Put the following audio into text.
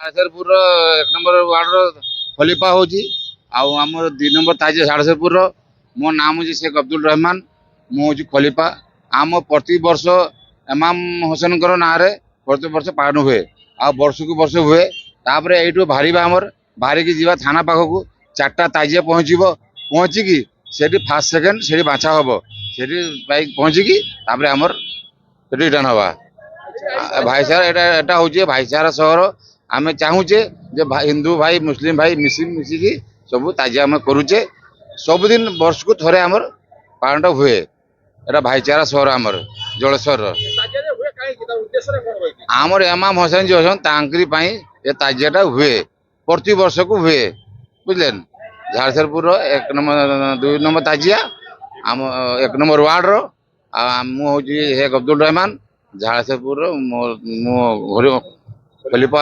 ଝାରସୁଗୁଡାର 1 number ୱାର୍ଡର Khalifa ହଉଛି ଆଉ ଆମର 2 ନମ୍ବର ତାଜିଆ ଝାରସୁଗୁଡାର। ମୋ ନାମ ହଉଛି शेख अब्दुल रहमान। ମୁଁ ହଉଛି ଖଲିଫା। ଆମ ପ୍ରତିବର୍ଷ ଇମାମ ହୁସେନଙ୍କର ନାଁରେ ପ୍ରତିବର୍ଷ ପାଳନ ହୁଏ ଆଉ ବର୍ଷକୁ ବର୍ଷ ହୁଏ। ତାପରେ ଏଇଠୁ ବାହାରିବା ବାହାରିକି ଯିବା ଥାନା ପାଖକୁ 4ଟା ତାଜିଆ ପହଞ୍ଚିକି ସେଠି ଫାର୍ଷ୍ଟ ସେକେଣ୍ଡ ସେଠି ବାଛା ହବ। ସେଠି ବାଇକ୍ ପହଞ୍ଚିକି ତାପରେ ରିଟର୍ନ ହବା। ଭାଇଚାରା ଏଟା ହଉଛି ଭାଇଚାରା ସହର। ଆମେ ଚାହୁଁଛେ ଯେ ହିନ୍ଦୁ ଭାଇ ମୁସଲିମ ଭାଇ ମିଶିକି ସବୁ ତାଜିଆ ଆମେ କରୁଛେ। ସବୁଦିନ ବର୍ଷକୁ ଥରେ ପାଳନଟା ହୁଏ। ଏଟା ଭାଇଚାରା ସହର ଜଳେଶ୍ୱରର। ଆମର ଇମାମ ହୁସେନ ଯିଏ ଅଛନ୍ତି ତାଙ୍କରି ପାଇଁ ଏ ତାଜିଆଟା ହୁଏ, ପ୍ରତିବର୍ଷକୁ ହୁଏ। ବୁଝିଲେ, ଝାରସୁଗୁଡାର 2 ନମ୍ବର ତାଜିଆ ଆମ 1 ନମ୍ବର ୱାର୍ଡର। ଆଉ ମୁଁ ହଉଛି शेख अब्दुल रहमान। ଝାରସୁଗୁଡାର ମୋ ଖଲିଫା।